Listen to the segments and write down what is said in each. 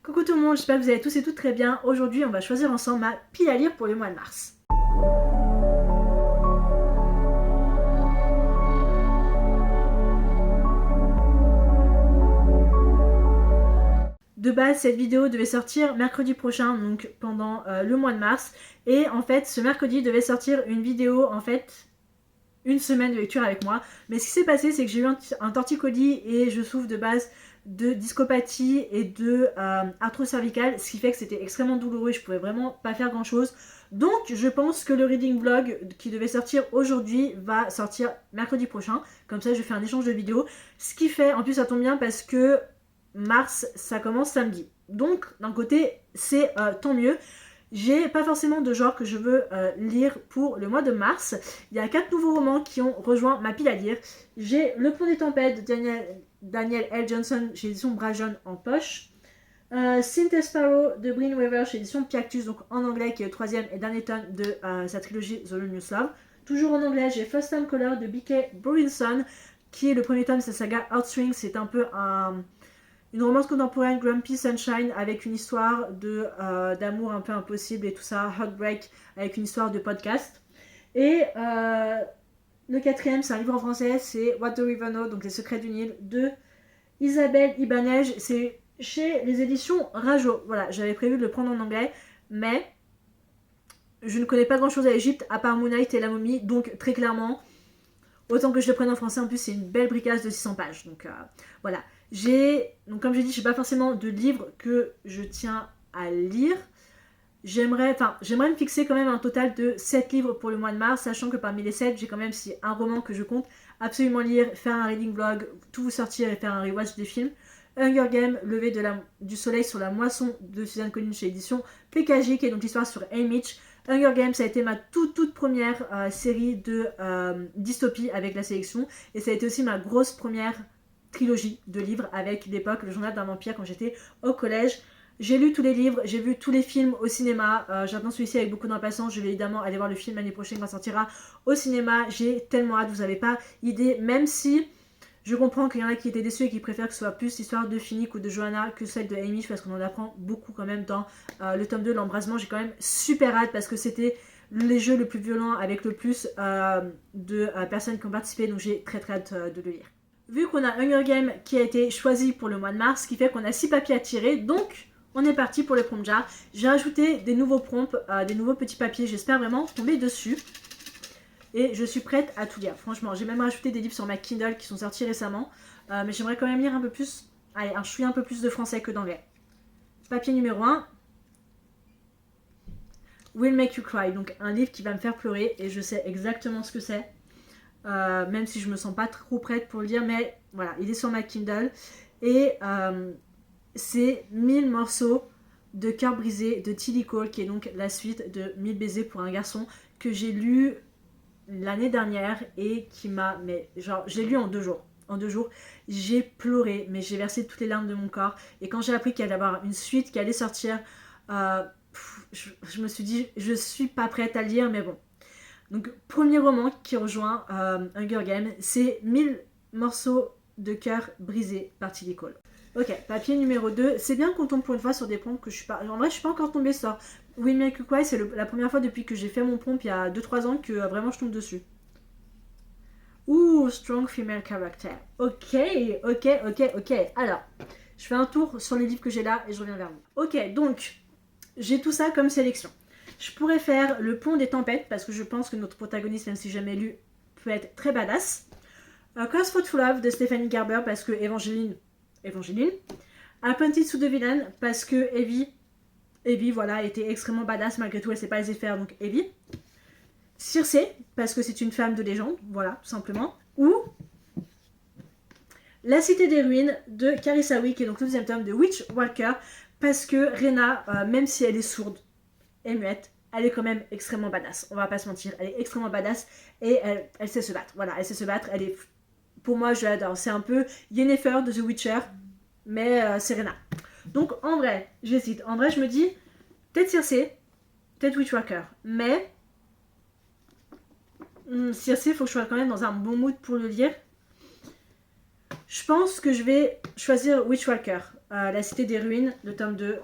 Coucou tout le monde, j'espère que vous allez tous et toutes très bien. Aujourd'hui, on va choisir ensemble ma pile à lire pour le mois de mars. De base, cette vidéo devait sortir mercredi prochain, donc pendant le mois de mars. Et en fait, ce mercredi devait sortir une vidéo, en fait, une semaine de lecture avec moi. Mais ce qui s'est passé, c'est que j'ai eu un torticolis et je souffre de base de discopathie et de arthrose cervicale, ce qui fait que c'était extrêmement douloureux et je pouvais vraiment pas faire grand chose. Donc je pense que le reading vlog qui devait sortir aujourd'hui va sortir mercredi prochain. Comme ça je fais un échange de vidéos. Ce qui fait, en plus ça tombe bien parce que mars ça commence samedi. Donc d'un côté c'est tant mieux. J'ai pas forcément de genre que je veux lire pour le mois de mars. Il y a 4 nouveaux romans qui ont rejoint ma pile à lire. J'ai Le Pont des Tempêtes de Daniel L. Johnson chez édition Brajon en poche. Cynthia Sparrow de Bryn Weaver chez édition Piactus, donc en anglais, qui est le troisième et dernier tome de sa trilogie The Luminous Love. Toujours en anglais, j'ai First Time Color de B.K. Brewinson, qui est le premier tome de sa saga Heartstrings. C'est un peu une romance contemporaine, Grumpy Sunshine, avec une histoire d'amour un peu impossible et tout ça, Heartbreak, avec une histoire de podcast. Et le quatrième, c'est un livre en français, c'est What the River Knows, donc Les Secrets du Nil, de Isabelle Ibanez. C'est chez les éditions Rajo. Voilà, j'avais prévu de le prendre en anglais, mais je ne connais pas grand chose à Égypte, à part Moon Knight et la momie, donc très clairement, autant que je le prenne en français. En plus, c'est une belle bricasse de 600 pages, donc voilà. Donc comme j'ai dit, j'ai pas forcément de livres que je tiens à lire. J'aimerais me fixer quand même un total de 7 livres pour le mois de mars, sachant que parmi les 7, j'ai quand même un roman que je compte absolument lire, faire un reading vlog, tout vous sortir et faire un rewatch des films. Hunger Games, Lever du soleil sur la moisson de Suzanne Collins chez édition PKJ, qui est donc l'histoire sur Haymitch. Hunger Games, ça a été ma toute première série de dystopie avec la sélection, et ça a été aussi ma grosse première trilogie de livres avec l'époque, le journal d'un vampire, quand j'étais au collège. J'ai lu tous les livres, j'ai vu tous les films au cinéma, j'attends celui-ci avec beaucoup d'impatience. Je vais évidemment aller voir le film l'année prochaine quand il sortira au cinéma. J'ai tellement hâte, vous n'avez pas idée, même si je comprends qu'il y en a qui étaient déçus et qui préfèrent que ce soit plus l'histoire de Finnick ou de Johanna que celle de Haymitch, parce qu'on en apprend beaucoup quand même dans le tome 2, l'embrasement. J'ai quand même super hâte parce que c'était les jeux le plus violent avec le plus de personnes qui ont participé, donc j'ai très hâte de le lire. Vu qu'on a Hunger Games qui a été choisi pour le mois de mars, ce qui fait qu'on a 6 papiers à tirer, donc on est parti pour le prompt jar. J'ai rajouté des nouveaux prompts, des nouveaux petits papiers, j'espère vraiment tomber dessus. Et je suis prête à tout lire, franchement. J'ai même rajouté des livres sur ma Kindle qui sont sortis récemment. Mais j'aimerais quand même lire un peu plus, un chouïa un peu plus de français que d'anglais. Papier numéro 1. Will Make You Cry, donc un livre qui va me faire pleurer et je sais exactement ce que c'est. Même si je me sens pas trop prête pour le lire, mais voilà, il est sur ma Kindle. Et c'est 1000 morceaux de cœur brisé de Tilly Cole, qui est donc la suite de 1000 baisers pour un garçon, que j'ai lu l'année dernière et qui m'a... Mais genre, je l'ai lu en 2 jours. En 2 jours, j'ai pleuré, mais j'ai versé toutes les larmes de mon corps. Et quand j'ai appris qu'il allait y avoir une suite qui allait sortir, je me suis dit, je suis pas prête à le lire, mais bon. Donc, premier roman qui rejoint Hunger Games, c'est 1000 morceaux de cœur brisés par Tilly Cole. Ok, papier numéro 2. C'est bien qu'on tombe pour une fois sur des prompts que je suis pas... En vrai, je suis pas encore tombée sur Will Make You Cry. C'est la première fois depuis que j'ai fait mon prompt il y a 2-3 ans que vraiment je tombe dessus. Ouh, strong female character. Ok. Alors, je fais un tour sur les livres que j'ai là et je reviens vers vous. Ok, donc, j'ai tout ça comme sélection. Je pourrais faire Le Pont des Tempêtes, parce que je pense que notre protagoniste, même si jamais lu, peut être très badass. Crossroad to Love de Stephanie Garber, parce que Evangeline, Apprentice to the Villain, parce que Evie, voilà, était extrêmement badass, malgré tout, elle sait pas les faire, donc Evie. Circe, parce que c'est une femme de légende, voilà, tout simplement. Ou La Cité des Ruines de Carissa Wee, qui est donc le deuxième tome de Witch Walker, parce que Rena, même si elle est sourde et muette, elle est quand même extrêmement badass, on va pas se mentir, elle est extrêmement badass et elle sait se battre, voilà, elle sait se battre, elle est... Pour moi, je l'adore, c'est un peu Yennefer de The Witcher, mais c'est Rena. Donc en vrai, j'hésite, en vrai je me dis, peut-être Circe, peut-être Witchwalker, mais Circe, il faut que je sois quand même dans un bon mood pour le lire. Je pense que je vais choisir Witchwalker. La Cité des Ruines, le tome 2,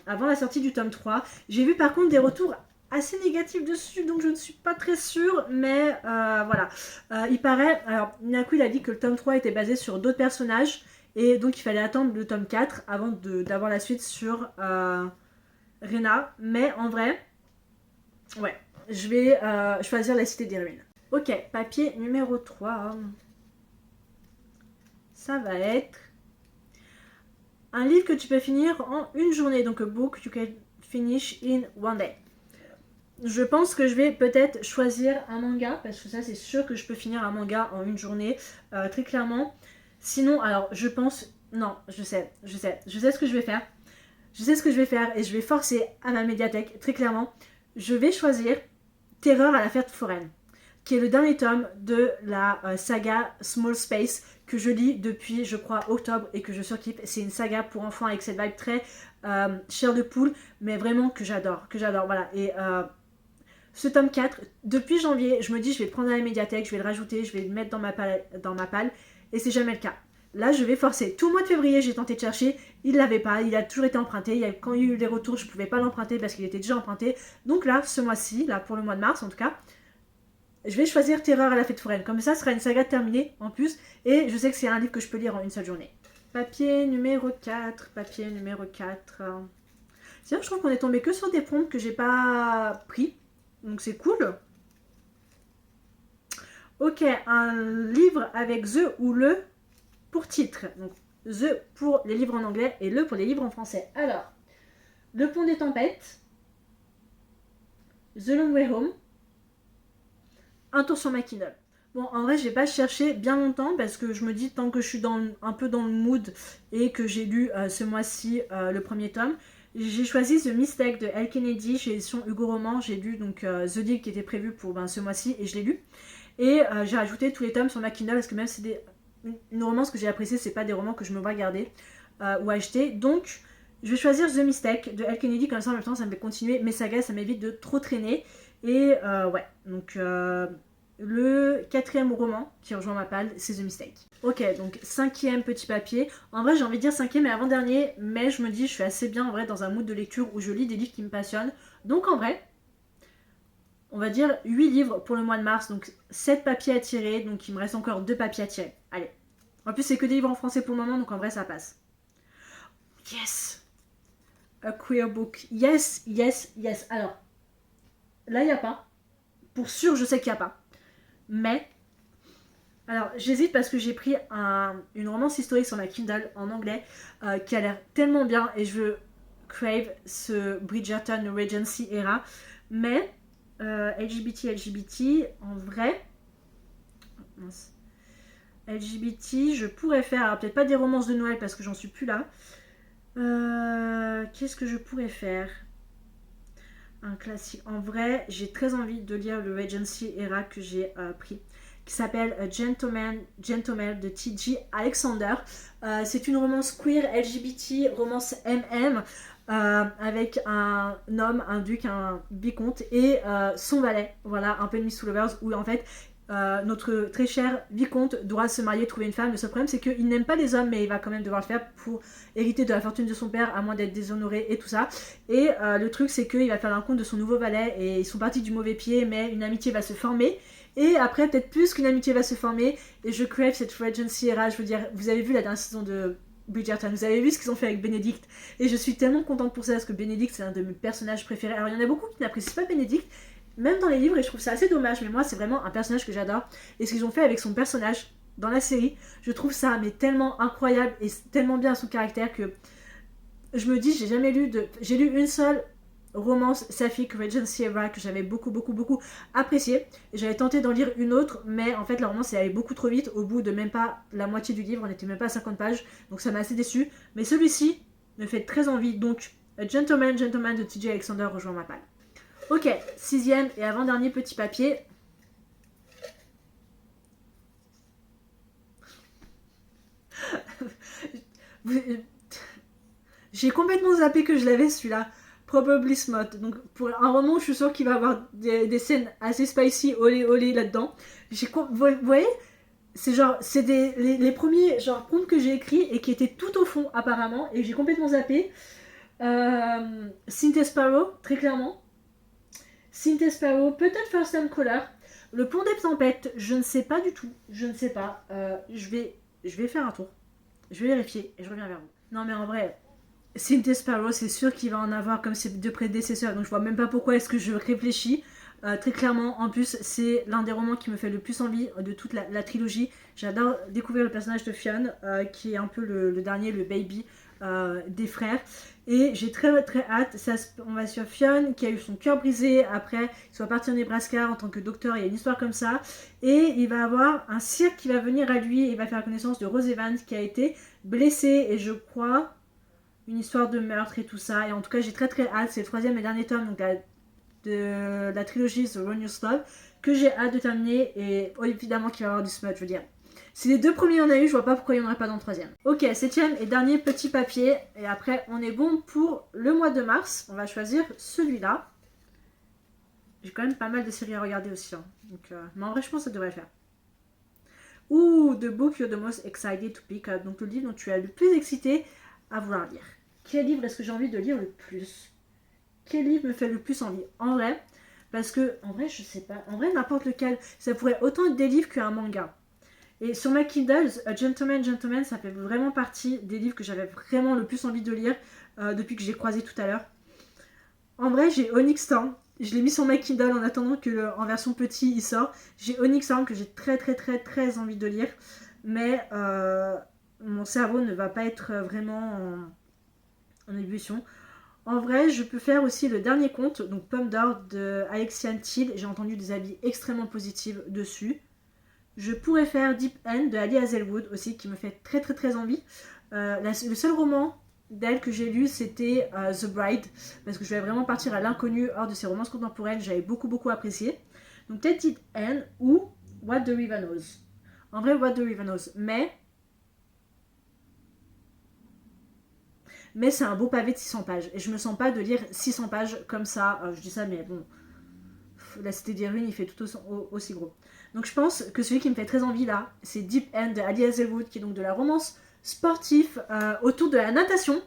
avant la sortie du tome 3. J'ai vu par contre des retours assez négatifs dessus, donc je ne suis pas très sûre, mais voilà. Il paraît, alors Naku il a dit que le tome 3 était basé sur d'autres personnages, et donc il fallait attendre le tome 4 avant d'avoir la suite sur Rena, mais en vrai, ouais, je vais choisir La Cité des Ruines. Ok, papier numéro 3. Ça va être un livre que tu peux finir en une journée, donc a book you can finish in one day. Je pense que je vais peut-être choisir un manga, parce que ça c'est sûr que je peux finir un manga en une journée, très clairement. Sinon, alors je pense, non, je sais ce que je vais faire. Je sais ce que je vais faire et je vais forcer à ma médiathèque, très clairement. Je vais choisir Terreur à la fête foraine, qui est le dernier tome de la saga Small Space, que je lis depuis, je crois, octobre et que je surkiffe. C'est une saga pour enfants avec cette vibe très chair de poule, mais vraiment que j'adore, voilà. Et ce tome 4, depuis janvier, je me dis je vais le prendre à la médiathèque, je vais le rajouter, je vais le mettre dans ma palle, et c'est jamais le cas. Là, je vais forcer. Tout le mois de février, j'ai tenté de chercher, il l'avait pas, il a toujours été emprunté. Quand il y a eu les retours, je pouvais pas l'emprunter parce qu'il était déjà emprunté. Donc là, ce mois-ci, là pour le mois de mars en tout cas, je vais choisir Terreur à la fête foraine. Comme ça, ce sera une saga terminée en plus, et je sais que c'est un livre que je peux lire en une seule journée. Papier numéro 4, papier numéro 4. Tiens, je trouve qu'on est tombé que sur des prompts que j'ai pas pris. Donc c'est cool. Ok, un livre avec The ou le pour titre. Donc The pour les livres en anglais et le pour les livres en français. Alors, Le Pont des Tempêtes, The Long Way Home, Un tour sur ma Kindle. Bon, en vrai, je vais pas chercher bien longtemps parce que je me dis, tant que je suis un peu dans le mood et que j'ai lu ce mois-ci le premier tome, j'ai choisi The Mistake de Elle Kennedy chez l'édition Hugo Roman. J'ai lu donc The Deal qui était prévu pour ce mois-ci et je l'ai lu. Et j'ai rajouté tous les tomes sur ma Kindle parce que même si c'est une romance que j'ai appréciée, c'est pas des romans que je me vois garder ou acheter. Donc je vais choisir The Mistake de Elle Kennedy, comme ça en même temps ça me fait continuer mes sagas, ça m'évite de trop traîner. Et ouais, donc le 4e roman qui rejoint ma palle, c'est The Mistake. Ok, donc 5e petit papier. En vrai, j'ai envie de dire 5e et avant-dernier, mais je me dis, je suis assez bien en vrai dans un mood de lecture où je lis des livres qui me passionnent. Donc en vrai, on va dire 8 livres pour le mois de mars, donc 7 papiers à tirer, donc il me reste encore 2 papiers à tirer. Allez. En plus, c'est que des livres en français pour le moment, donc en vrai, ça passe. Yes! A queer book. Yes, yes, yes. Alors, là, il n'y a pas. Pour sûr, je sais qu'il n'y a pas. Mais, alors j'hésite parce que j'ai pris une romance historique sur ma Kindle en anglais qui a l'air tellement bien et je veux crave ce Bridgerton Regency era. Mais LGBT, en vrai, mince. LGBT, je pourrais faire, alors peut-être pas des romances de Noël parce que j'en suis plus là. Qu'est-ce que je pourrais faire? Un classique. En vrai, j'ai très envie de lire le Regency era que j'ai pris, qui s'appelle Gentleman de T.J. Alexander. C'est une romance queer, LGBT, romance MM, avec un homme, un duc, un vicomte et son valet. Voilà, un peu de Miss Lovers, où en fait notre très cher vicomte doit se marier, trouver une femme. Le seul problème, c'est qu'il n'aime pas les hommes, mais il va quand même devoir le faire pour hériter de la fortune de son père, à moins d'être déshonoré et tout ça. Et le truc, c'est qu'il va faire la rencontre de son nouveau valet et ils sont partis du mauvais pied, mais une amitié va se former. Et après, peut-être plus qu'une amitié va se former. Et je crève cette Regency era. Je veux dire, vous avez vu la dernière saison de Bridgerton, vous avez vu ce qu'ils ont fait avec Benedict. Et je suis tellement contente pour ça, parce que Benedict, c'est un de mes personnages préférés. Alors, il y en a beaucoup qui n'apprécient pas Benedict, même dans les livres, et je trouve ça assez dommage. Mais moi, c'est vraiment un personnage que j'adore. Et ce qu'ils ont fait avec son personnage dans la série, je trouve ça mais tellement incroyable et tellement bien à son caractère que je me dis, j'ai lu une seule romance saphique Regency era que j'avais beaucoup appréciée. J'avais tenté d'en lire une autre, mais en fait la romance est allée beaucoup trop vite. Au bout de même pas la moitié du livre, on n'était même pas à 50 pages, donc ça m'a assez déçu. Mais celui-ci me fait très envie, donc Gentleman de T.J. Alexander rejoint ma palle. Ok, 6e et avant-dernier petit papier. J'ai complètement zappé que je l'avais celui-là. Probably Smut. Donc pour un roman, je suis sûre qu'il va y avoir des scènes assez spicy, olé olé là-dedans. Vous voyez, c'est genre, c'est les premiers genre prompts que j'ai écrits et qui étaient tout au fond apparemment, et j'ai complètement zappé. Cynthia Sparrow, très clairement. Cynthia Sparrow, peut-être First Time Caller. Le pont des tempêtes, je ne sais pas du tout. Je ne sais pas. Je vais faire un tour. Je vais vérifier et je reviens vers vous. Non mais en vrai, Cynthia Sparrow, c'est sûr qu'il va en avoir comme ses deux prédécesseurs, donc je vois même pas pourquoi est-ce que je réfléchis. Très clairement, en plus, c'est l'un des romans qui me fait le plus envie de toute la trilogie. J'adore découvrir le personnage de Fionn, qui est un peu le dernier, le baby des frères. Et j'ai très très hâte. On va sur Fionn qui a eu son cœur brisé après, il soit parti au Nebraska en tant que docteur. Il y a une histoire comme ça. Et il va avoir un cirque qui va venir à lui. Il va faire la connaissance de Rose Evans qui a été blessée et je crois une histoire de meurtre et tout ça. Et en tout cas, j'ai très très hâte. C'est le troisième et dernier tome de la trilogie The Runner's Love que j'ai hâte de terminer. Et évidemment qu'il va y avoir du smut, je veux dire. Si les deux premiers en a eu, je vois pas pourquoi il n'y en aurait pas dans le troisième. Ok, septième et dernier petit papier. Et après, on est bon pour le mois de mars. On va choisir celui-là. J'ai quand même pas mal de séries à regarder aussi. Hein. Donc, mais en vrai, je pense que ça devrait le faire. Ouh, The Book You're the Most Excited to Pick Up. Donc le livre dont tu es le plus excité à vouloir lire. Quel livre est-ce que j'ai envie de lire le plus? Quel livre me fait le plus envie? En vrai, parce que, en vrai, je sais pas. En vrai, n'importe lequel. Ça pourrait autant être des livres qu'un manga. Et sur ma Kindle, Gentleman, ça fait vraiment partie des livres que j'avais vraiment le plus envie de lire depuis que j'ai croisé tout à l'heure. En vrai, j'ai Onyx Storm. Je l'ai mis sur ma Kindle en attendant que en version petit il sort. J'ai Onyx Storm que j'ai très très très très envie de lire. Mais mon cerveau ne va pas être vraiment en ébullition. En vrai, je peux faire aussi le dernier conte, donc Pomme d'Or de Alexiane Thiel. J'ai entendu des avis extrêmement positifs dessus. Je pourrais faire Deep End de Ali Hazelwood aussi, qui me fait très très très envie. Le seul roman d'elle que j'ai lu, c'était The Bride, parce que je voulais vraiment partir à l'inconnu hors de ces romances contemporaines, j'avais beaucoup beaucoup apprécié. Donc peut-être Deep End ou What the River Knows. En vrai, What the River Knows, mais c'est un beau pavé de 600 pages, et je me sens pas de lire 600 pages comme ça, je dis ça, mais bon, La Cité des Ruines, il fait tout aussi gros. Donc je pense que celui qui me fait très envie là, c'est Deep End de Ali Hazelwood, qui est donc de la romance sportive autour de la natation,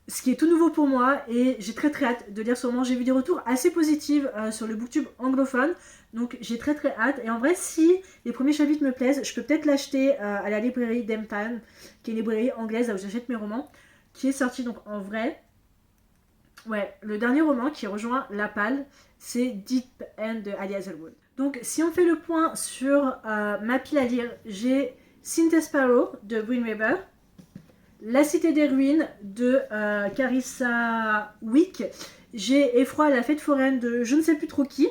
ce qui est tout nouveau pour moi et j'ai très très hâte de lire ce roman. J'ai vu des retours assez positifs sur le booktube anglophone, donc j'ai très très hâte. Et en vrai, si les premiers chapitres me plaisent, je peux peut-être l'acheter à la librairie Dempton, qui est une librairie anglaise là où j'achète mes romans, qui est sortie donc en vrai. Ouais, le dernier roman qui rejoint La Palle, c'est Deep End de Ali Hazelwood. Donc si on fait le point sur ma pile à lire, j'ai Cynthia Sparrow de Green River, La Cité des Ruines de Carissa Wick, j'ai Effroi la fête foraine de je ne sais plus trop qui,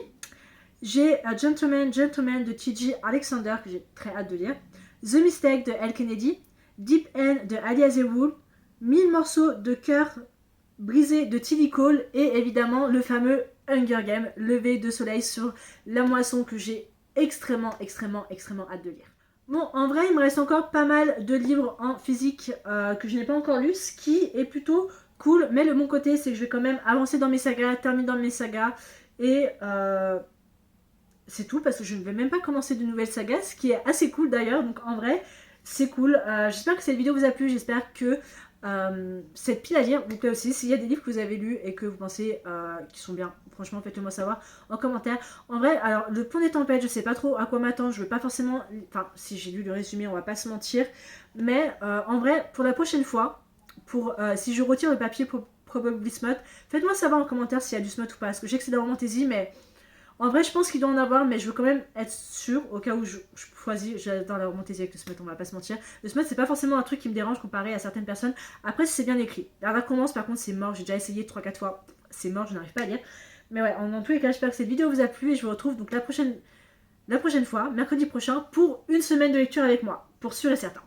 j'ai Gentleman de T.J. Alexander que j'ai très hâte de lire, The Mistake de Elle Kennedy, Deep End de Ali Hazelwood, 1000 morceaux de cœur brisé de Tilly Cole et évidemment le fameux Hunger Games, lever de soleil sur la moisson que j'ai extrêmement hâte de lire. Bon, en vrai, il me reste encore pas mal de livres en physique que je n'ai pas encore lus, ce qui est plutôt cool, mais le bon côté, c'est que je vais quand même avancer dans mes sagas, terminer dans mes sagas, et c'est tout, parce que je ne vais même pas commencer de nouvelles sagas, ce qui est assez cool d'ailleurs, donc en vrai, c'est cool. J'espère que cette vidéo vous a plu, j'espère que cette pile à lire vous plaît aussi. S'il y a des livres que vous avez lus et que vous pensez qu'ils sont bien, franchement faites-le moi savoir en commentaire. En vrai, alors le pont des tempêtes, je sais pas trop à quoi m'attendre, je veux pas forcément, enfin si j'ai lu le résumé on va pas se mentir, mais en vrai pour la prochaine fois, si je retire le papier Probably Smut, faites-moi savoir en commentaire s'il y a du smut ou pas, parce que je sais que c'est de la romantaisie, mais en vrai, je pense qu'il doit en avoir, mais je veux quand même être sûre au cas où je choisis. J'adore la romantaisie avec le smut, on va pas se mentir. Le smut, c'est pas forcément un truc qui me dérange comparé à certaines personnes. Après, si c'est bien écrit. La commence, par contre, c'est mort. J'ai déjà essayé 3-4 fois. C'est mort, je n'arrive pas à lire. Mais ouais, en tous les cas, j'espère que cette vidéo vous a plu et je vous retrouve donc la prochaine fois, mercredi prochain, pour une semaine de lecture avec moi. Pour sûr et certain.